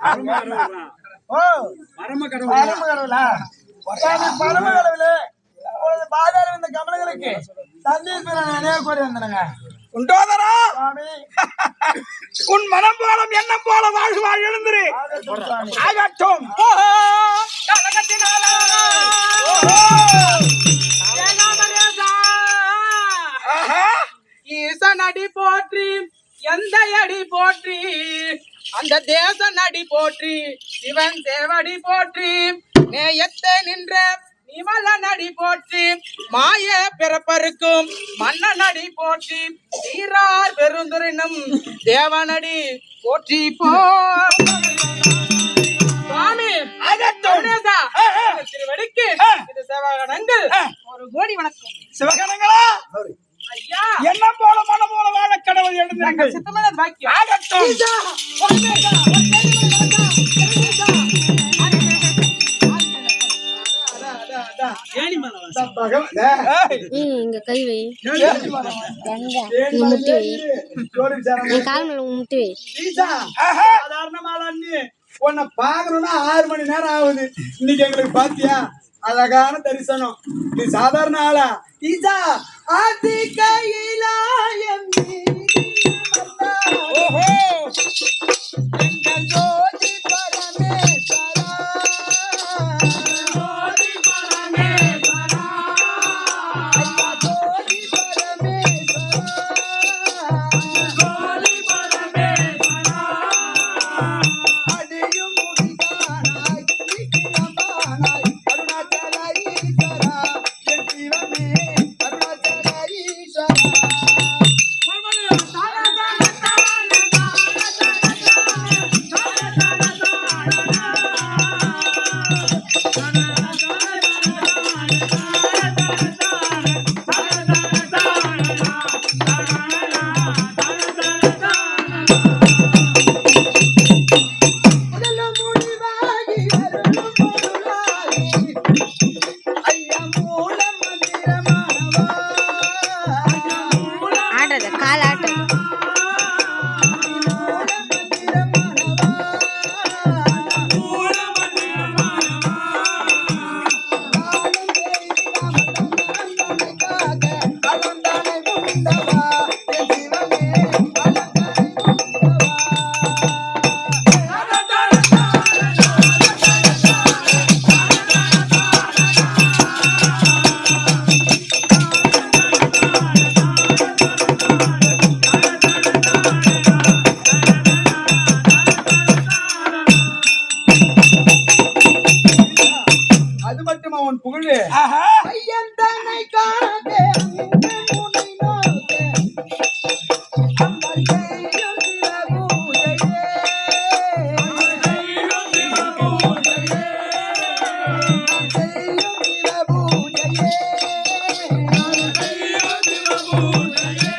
ஓ பரம கடவுளா? பரம கடவுளே, பாதாள இந்த கமலங்களுக்கு சந்தீஸ்வரன் நினைவு கூறி வந்தனங்க. உண்டோதரா உன் மனம் போலம் எண்ணம் போல வாழ்க வாழ் எழுந்துரு ஆகட்டும். ஈசன் அடி போற்றி, எந்த அடி போற்றி, அந்த தேச நடி போற்றி, சிவன் தேவடி போற்றி, நேயத்தை நின்ற நிமல நடி போற்றி, மாய பிறப்பருக்கும் மன்ன நடி போற்றி, சீரார் பெருந்துரினும் தேவனடி போற்றி போ சுவாமி. திருவடிக்கு இது சிவகணங்கள் ஒரு கோடி வணக்கம். சிவகணங்களா ஐயா, என்ன போல மனம் போல வாழ கடவுள் எழுந்தாங்க. சித்தமான பாக்கியம் ஆகட்டும். இங்க கை வை, முட்டி வை, கால் மேல முட்டி வை. உன்னை பாக்கணும்னா 6 மணி நேரம் ஆகுது. இன்னைக்கு எங்களுக்கு பாத்தியா அழகான தரிசனம். நீ சாதாரண ஆளா? ஈசா ஆதி கையிலாயம் ஓஹோ எங்கள் ஜோதி பரமேஸ்வரா, ஜோதி பரமேஸ்வரா, ஐயா ஜோதி பரமேஸ்வரா, ஜோதி பரமேஸ்வரா, அடியும் முடிதானாய் நிக்கிரமானாய் அருணாச்சல ஈஸ்வரா, என் சிவமே அருணாச்சல ஈஸ்வரா. ஆடுறது கால் ஆட்டு. அது மட்டுமா உன் புகழ்? ஐயன் தன்னை காணே உன்னை நோக்கே அம்பல் செய்யும் சிவபூஜையே, செய்யும் சிவபூஜையே, செய்யும் சிவபூஜையே, செய்யும் சிவபூஜையே,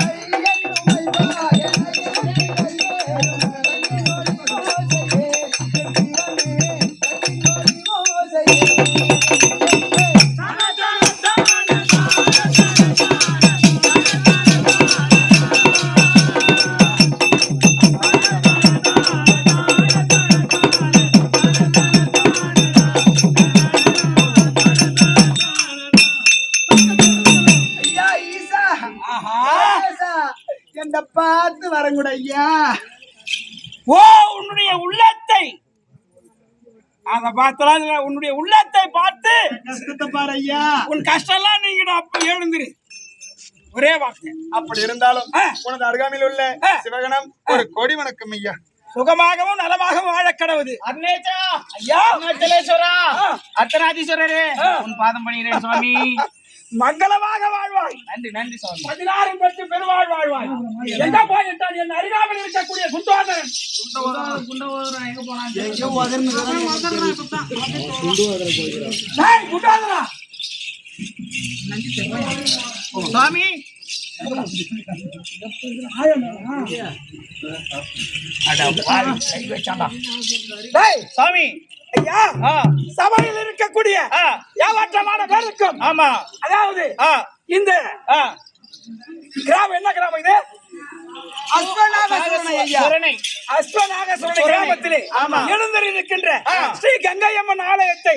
ஐயன் உமை பாயனை என்ன பார்த்து வரங்கூட ஐயா. ஓ உன்னுடைய உள்ளத்தை அத பார்த்தலாம். உன்னுடைய உள்ளத்தை பார்த்து கஷ்டத்தை பாரு ஐயா. உன் கஷ்டம் எல்லாம் நீங்க அப்ப எழுந்துரு. ஒரே வாக்கு. அப்படி இருந்தாலும் உனது அருகாமையில் உள்ள சிவகணம் ஒரு கோடி வணக்கம் ஐயா. சுகமாகவும் நலமாகவும் வாழ கடவுது. ஐயா, அருணாச்சலேஸ்வரா, அர்த்தநாதீஸ்வரரே, உன் பாதம் பணிகிறேன் சுவாமி. மங்களமாக வாழ்வாய். நன்றி நன்றி சுவாமி. 16 பெற்று பெருவாழ் வாழ்வாய். எங்க போயிட்டான் என் அருகாமையில் இருக்கக்கூடிய குண்டோதரன்? எங்க போனான்? குண்டோதரா சுவாமி, சாமி ஐயா, சபையில் இருக்கக்கூடிய ஏமாற்றமான பேருக்கும், ஆமா, அதாவது இந்த கிராமம் என்ன கிராமம் இது? அஸ்வநாகசுரனை ஐயா. சுரணை. அஸ்வநாகசுரனை கிராமத்திலே எழுந்திருக்கின்ற ஸ்ரீ கங்கையம்மன் ஆலயத்தை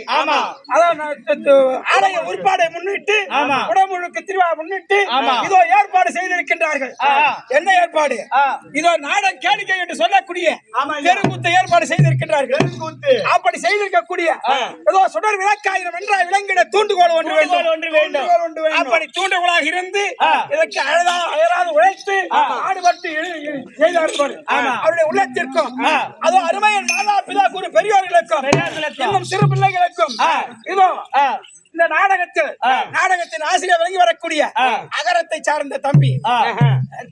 ஆலய உற்பாடை முன்னிட்டு உடமுழுக்கு திருவிழா முன்னிட்டு இதோ ஏற்பாடு செய்திருக்கின்றார்கள். என்ன ஏற்பாடு? இதோ நாட கேளிக்கை என்று சொல்லக்கூடிய தெருக்கூத்து ஏற்பாடு செய்திருக்கின்றார்கள். அப்படி செய்திருக்கக்கூடிய ஏதோ சுடர் விளக்காயிரம் என்றால் விளங்கிட தூண்டுகோல் ஒன்று வேண்டும். அப்படி தூண்டுகோலாக இருந்து இதற்கு அயராது உழைத்து ஆடுபட்டு செய்தார்கள். அவருடைய உள்ளத்திற்கும் அதோ அருமையின் மாதா பிதா குரு பெரியோர்களுக்கும் இன்னும் சிறு பிள்ளைகளுக்கும் இதோ இந்த நாடகத்தின் ஆசிரியர் விளங்கி வரக்கூடிய அகரத்தை சார்ந்த தம்பி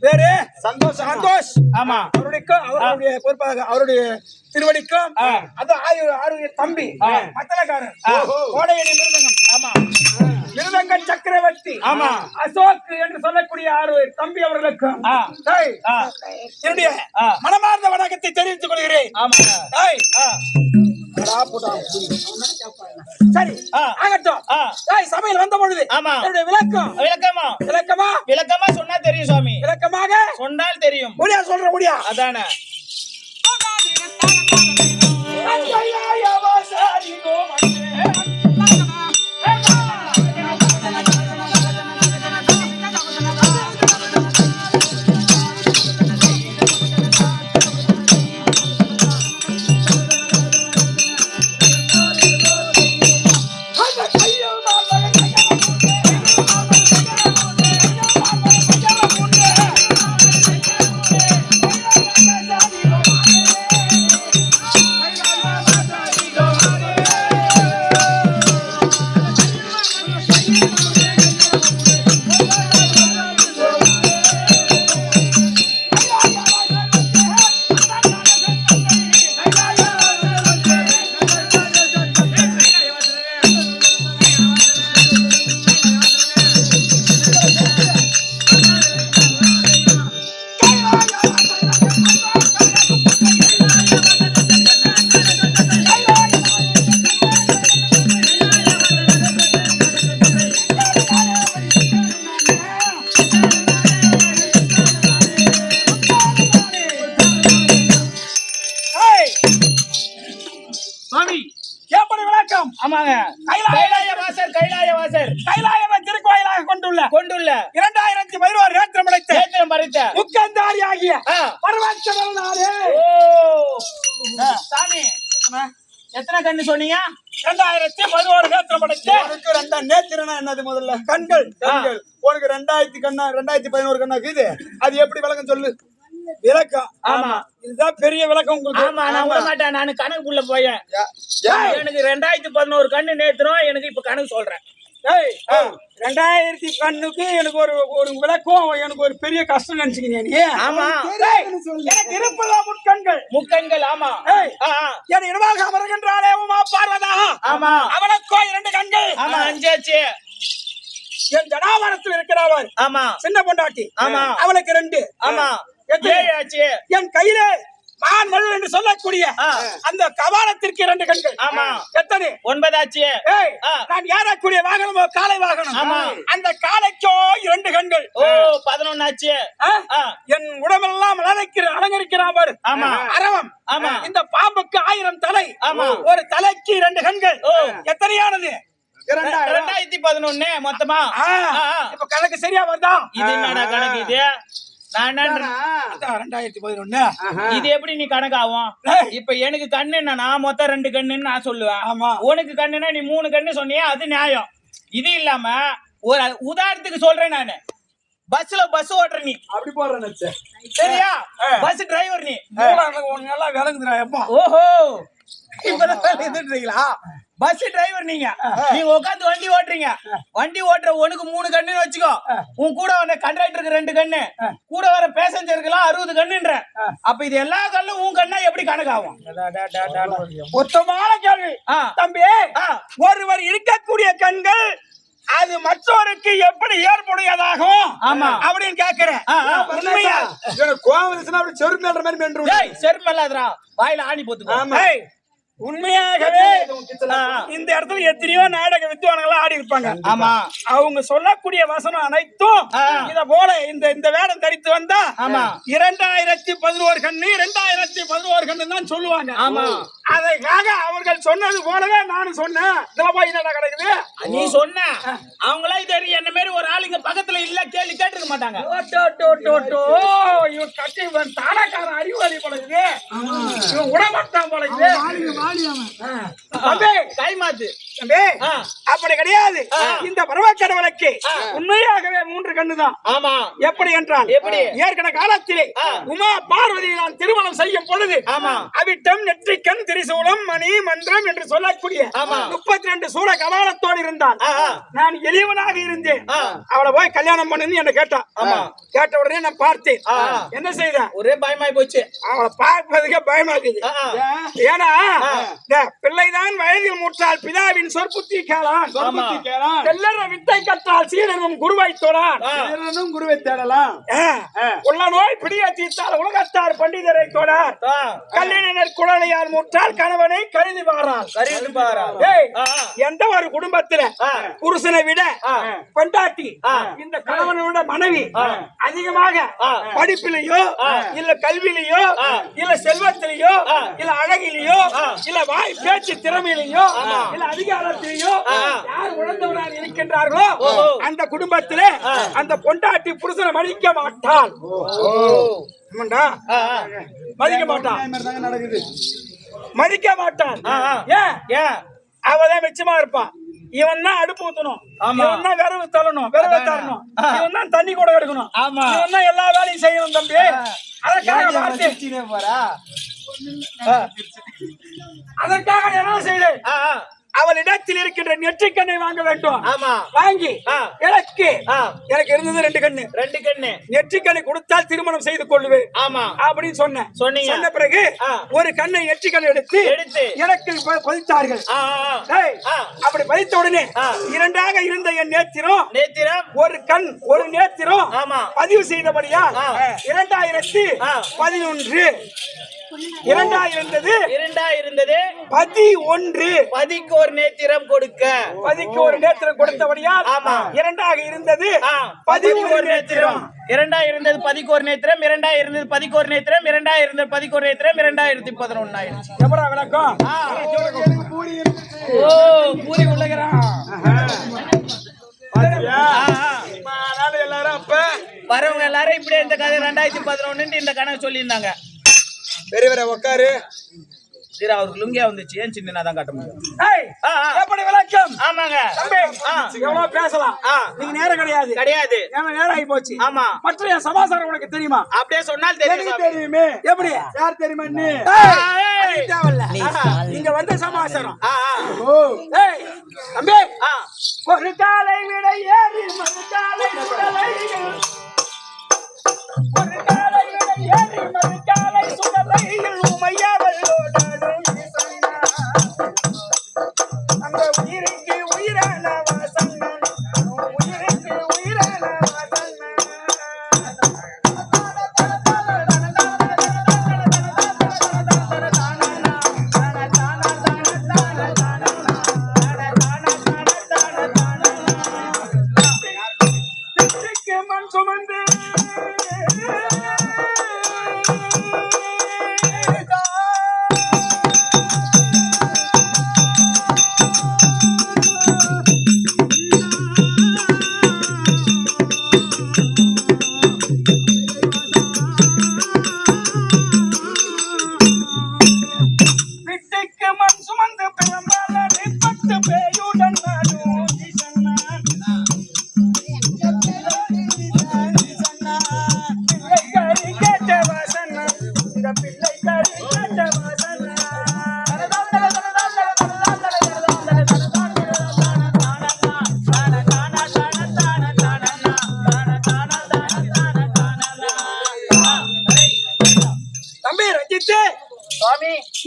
பேரு சந்தோஷ். ஆமா, அவருடைய பொறுப்பாக அவருடைய திருவடிக்கும் அது ஆயுர் தம்பி மத்தலக்காரன் கோடையடி மிருதங்கம். ஆமா, மிருதங்க சக்கரவர்த்தி அசோக் என்று சொல்லக்கூடிய தம்பி அவர்களுக்கும் என்னுடைய மனமார்ந்த வணக்கத்தை தெரிவித்துக் கொள்கிறேன். சரி, ஆகட்டும். சபையில் வந்த பொழுது என்னுடைய விளக்கமா சொன்னா தெரியும் சுவாமி. விளக்கமாக சொன்னால் தெரியும். முடியா சொல்ற முடியா அதானே. ஆமாங்க, கைலாயவன் திருக்கோயிலாக கொண்டுள்ள 2011 நேத்திரம் படைத்த முக்கந்தாரி ஆகிய பரமேஸ்வரனாரே. சாமி, எத்தனை கண்ணு சொன்னீங்க? 2011 நேத்திரம் படைத்த. ரெண்டா நேத்திரனா என்னது? முதல்ல கண்கள். உனக்கு 2011 கண்ணா இது. அது எப்படி விளக்கம் சொல்லு? விளக்கம். ஆமா, இதுதான் பெரிய விளக்கம் உங்களுக்கு. ஆமா, நான் விட மாட்டேன். நான் கணக்குள்ள போயேன். எனக்கு 2011 கண்ணு நேத்திரம். எனக்கு இப்ப கணக்கு சொல்றேன். 2000 கண்ணுக்கு எனக்கு ஒரு விளக்கம். எனக்கு ஒரு பெரிய கஷ்டம் நினைச்சுக்கிறீங்க நீ. ஆமா, எனக்கு இருப்பதா முக்கண்கள். ஆமா, என் இடமாக அமர்கின்றாளே உமா பார்வதா. ஆமா, அவனுக்கோ 2 கண்கள். ஆமா, 5 ஆச்சு. என் ஜடாவரத்தில் இருக்கிறவர். ஆமா, சின்ன பொண்டாட்டி. ஆமா, அவளுக்கு 2. ஆமா, 7 ஆச்சு. என் கையிலே மான் என்று சொல்லக்கூடிய அந்த கபாலத்திற்கு 2 கண்கள். ஆமா, எத்தனை? 9 ஆச்சு. நான் ஏறக்கூடிய வாகனமோ காளை வாகனம். ஆமா, அந்த காளைக்கோ 2 கண்கள். ஓ, 11 ஆச்சு. என் உடம்பெல்லாம் அலங்கரிக்கிறான் பாரு. ஆமா, அரவம். ஆமா, இந்த பாம்புக்கு 1000 தலை. ஆமா, ஒரு தலைக்கு 2 கண்கள். எத்தனையானது? 2011 மொத்தமா. இப்ப கணக்கு சரியா வருதா? இது என்னடா கணக்கு இது? நான் 2011 இது எப்படி நீ கணக்காகும்? இப்ப எனக்கு கண்ணு என்னன்னா மொத்தம் 2 கண்ணுன்னு நான் சொல்லுவேன். உனக்கு கண்ணுன்னா நீ 3 கண்ணு சொன்னியா, அது நியாயம். இது இல்லாம ஒரு உதாரணத்துக்கு சொல்றேன் நானு. பஸ் ஓட்டுற நீ அப்படி போடுறேன் சரியா? பஸ் டிரைவர் நீ நல்லா விளங்குதுடா. ஓஹோ, இப்ப பஸ் டிரைவர் நீங்க உட்காந்து வண்டி ஓட்டுறீங்க. வண்டி ஓட்டுற உனக்கு 3 கண்ணுன்னு வச்சுக்கோ. உன் கூட வர கண்டக்டருக்கு 2 கண்ணு, கூட வர பேசஞ்சருக்கு எல்லாம் 60 கண்ணுன்ற. அப்ப இது எல்லா கண்ணும் உன் கண்ணா எப்படி கணக்காகும்? மொத்தமான கேள்வி தம்பி. ஒருவர் இருக்கக்கூடிய கண்கள் அது மற்றவருக்கு எப்படி ஏற்புடையதாகும்? ஆமா, அப்படின்னு கேக்குறேன். உண்மையா கோவம் அப்படி செருப்பு மேல்ற மாதிரி செருப்பு மேலாதரா, வாயில ஆணி போத்துக்கோ. உண்மையாகவே இந்த இடத்துல எத்தனையோ நாடக வித்வான்கள் ஆடி இருப்பாங்க. ஆமா. அவங்க சொல்லக்கூடிய வசனம் அனைத்தும் இத போல இந்த வேடம் தரித்து வந்தா 2011 கண்ணு 2011 கண்ணு தான் சொல்லுவாங்க. ஆமா. அதற்காக அவர்கள் சொன்னது போலவே நானும் சொன்னேன். இதுல போய் என்ன கிடக்குது? நீ சொன்ன அவங்களா இது என்ன மாதிரி ஒரு ஆள் இங்க பக்கத்துல இல்ல கேள்வி கேட்டிருக்க மாட்டாங்க. இவன் கட்டி தானக்காரன் அறிவாளி போல இருக்குது. இவன் உடம்பட்டான் போல இருக்குது. கைமாத்து அப்படி கிடையாது. இந்த பரவக்கடவுளுக்கு உண்மையாகவே 3 கண்ணு தான். ஆமா. எப்படி என்றால் ஏற்கனவே காலத்திலே உமா பார்வதி நான் திருமணம் செய்யும் பொழுது அவிட்டம் நெற்றிக்கண் திரிசூலம் மணி மன்றம் என்று சொல்லக்கூடிய 32 சூழ கபாலத்தோடு இருந்தான். நான் எளியவனாக இருந்தேன். அவளை போய் கல்யாணம் பண்ணுன்னு என்ன கேட்டான். கேட்ட உடனே நான் பார்த்தேன். என்ன செய்த? ஒரே பயமாய் போச்சு. அவளை பார்ப்பதுக்கே பயமாக்குது. ஏன்னா பிள்ளைதான் வயதில் மூற்றால் பிதாவின் சொற்புத்தி கேளான். செல்லற வித்தை கற்றால் சீடனும் குருவை தொழான். குருவை தேடலாம். உள்ள நோய் பிடிய தீர்த்தால் உலகத்தார் பண்டிதரை தொடார். கல்லினர் குழலையார் மூற்றால் கணவனை கருதி பாரார். எந்த ஒரு குடும்பத்தில புருஷனை விட கொண்டாட்டி இந்த கணவனோட மனைவி அதிகமாக படிப்பிலையோ இல்ல கல்வியிலையோ இல்ல செல்வத்திலேயோ இல்ல அழகிலேயோ இல்ல வாய் பேச்சு திறமையிலையோ இல்ல அதிகாரத்திலேயோ யார் உணர்ந்தவராக இருக்கின்றார்களோ அந்த குடும்பத்திலே அந்த பொண்டாட்டி புருஷனை மதிக்க மாட்டாள். மதிக்க மாட்டான். மதிக்க மாட்டான். ஏன்? அவதான் மிச்சமா இருப்பான். இவன் தான் அடுப்பு ஊத்தணும், இவன் தான் விரவு தள்ளணும், விரவை தரணும், இவன் தான் தண்ணி கூட எடுக்கணும், இவன் தான் எல்லா வேலையும் செய்யணும். தம்பி அதற்காக என்ன செய்து அவளிடத்தில் இருக்கின்ற நெற்றிக்கண்ணை வாங்க வேண்டும். வாங்கி எனக்கு இருந்தது 2 கண்ணு. 2 கண்ணு நெற்றிக்கண்ணை கொடுத்தால் திருமணம் செய்து கொள்ளுவேன் அப்படின்னு சொன்னேன். சொன்ன பிறகு ஒரு கண்ணை நெற்றிக்கண்ணை எடுத்து எனக்கு பதித்தார்கள். அப்படி பதித்த உடனே 2ஆக இருந்த என் நேத்திரம் ஒரு கண் ஒரு நேத்திரம் பதிவு செய்தபடியா 2011 இருந்தது 11 பதிக்கு ஒரு நேத்திரம் கொடுக்க கொடுத்தபடியால் 2ஆக இருந்தது 11 நேத்திரம். 2 இருந்தது பதிக்கு ஒரு நேத்திரம், 2 இருந்தது பதிக்கு ஒரு நேத்திரம், 2 இருந்தது பதிக்கு ஒரு நேத்திரம், 2011 ஆயிடுச்சு. எப்படா விளக்கம்? பூரி உள்ளகிறான். எல்லாரும் அப்ப வரவங்க எல்லாரும் இப்படியே இந்த கதை 2011 இந்த கணக்கு சொல்லியிருந்தாங்க. பெரிய உட்காரு. சரி, அவருக்கு லுங்கியா வந்துச்சு. ஏன் சின்ன தான் காட்ட முடியும். எப்படி விளக்கம்? ஆமாங்க. எவ்வளவு பேசலாம். நீங்க நேரம் கிடையாது. நேரம் ஆகி போச்சு. ஆமா. மற்ற என் சமாசாரம் உனக்கு தெரியுமா? அப்படியே சொன்னால் தெரியுமே. எப்படி? யார் தெரியுமா? இங்க வந்த சமாசாரம். தம்பி ஒரு காலை விட ஏறி மறுகாலை சுடலைகள், ஒரு காலை விட ஏறி மறுகாலை சுடலைகள் உமையவளோட அந்த உயிருக்கு உயிரான வாசன்னன், உயிருக்கு உயிரான வாசன்னன். மண் சுமந்து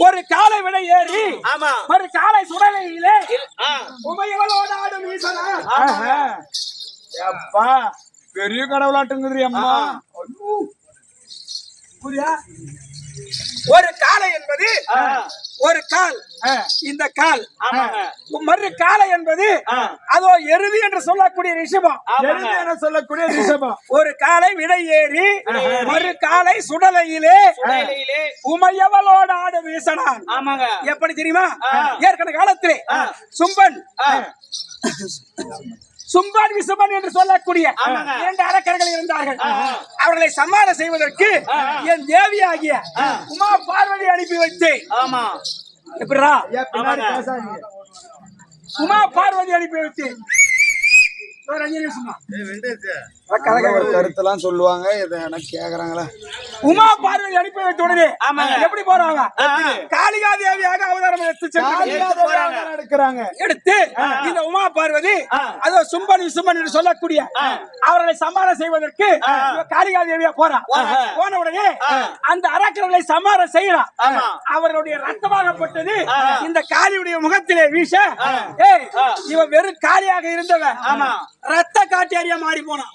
ஒரு காலை விட ஏறி ஒரு காலை சுடலையிலே உமையவளோட ஆடும் ஈசனா. பெரிய கடவுளாட்டுங்குது அம்மா. புரியா? ஒரு காலை என்பது ஒரு கால், இந்த கால் மறு காலை என்பது அதோ எருது என்று சொல்லக்கூடிய ரிஷபம், எருது என சொல்லக்கூடிய ரிஷபம். ஒரு காலை விடை ஏறி மறு காலை சுடலையிலே உமையவளோட ஆடு வீசனான். எப்படி தெரியுமா? ஏற்கனவே காலத்திலே சும்பன் விசுபன் என்று சொல்லக்கூடிய இரண்டு அரக்கர்கள் இருந்தார்கள். அவர்களை சமாதானம் செய்வதற்கு என் தேவியாகிய உமா பார்வதி அனுப்பி வைத்தேன். எப்படிரா? உமா பார்வதி அனுப்பி வைத்தேன். ஒரு 5 நிமிஷமா கருத்தெல்லாம் சொல்லுவாங்க, இதை எனக்கு கேக்குறாங்களா? உமா பார்வதி அனுப்பி வைத்த உடனே எப்படி போறாங்க? காளிகா தேவியாக அவதாரம் எடுத்து இந்த உமா பார்வதி அதோ சும்பன் விசும்பன் என்று சொல்லக்கூடிய அவர்களை சமாதானம் செய்வதற்கு காளிகா தேவியா போறா. போன உடனே அந்த அரக்கர்களை சமாதானம் செய்யறான். அவர்களுடைய ரத்தமாகப்பட்டது இந்த காளியுடைய முகத்திலே வீச, இவன் வெறும் காளியாக இருந்தவன் ரத்த காட்டியாரியா மாறி போனான்.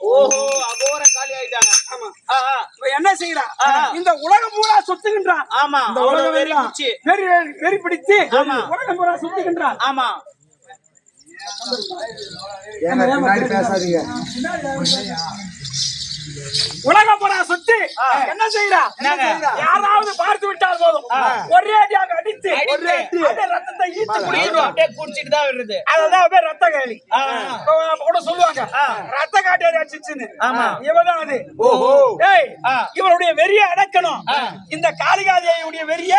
என்ன செய்யறான்? இந்த உலகம் பூரா சுத்துகின்றான். இந்த உலகம் வெறி பிடித்து உலகம் பூரா சுத்துகின்றான். பேசாதீங்க. உலகம் பூரா சுத்தி என்ன செய்யறான்? யாராவது பார்த்து விட்டால் போதும் ஒரே அடியாக அடித்து ரத்தத்தை ஈர்த்து குடிச்சிட்டு தான் வருது. அதான் ரத்த காளி கூட சொல்லுவாங்க. ரத்த காட்டியாரி அடிச்சுன்னு இவதான் அது. இவருடைய வெறிய அடக்கணும். இந்த காளிகாதேவியுடைய வெறிய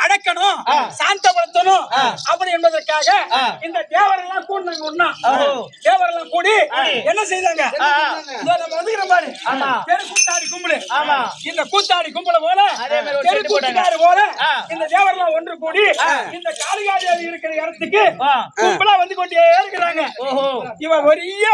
அடக்கணும், சாந்தப்படுத்தணும். அப்படி என்பதற்காக இந்த தேவரெல்லாம் கூடினாங்க. ஒன்னா தேவரெல்லாம் கூடி என்ன செய்தாங்க? நம்ம வந்துக்கிற பாரு கூத்தாடி கும்பலு. இந்த கூத்தாடி கும்பல போல கூத்தாடி போல இந்த தேவரெல்லாம் ஒன்று கூடி இந்த காளிகாதேவி இருக்கிற இடத்துக்கு கும்பலா வந்து கொண்டே இருக்கிறாங்க. இவ பெரிய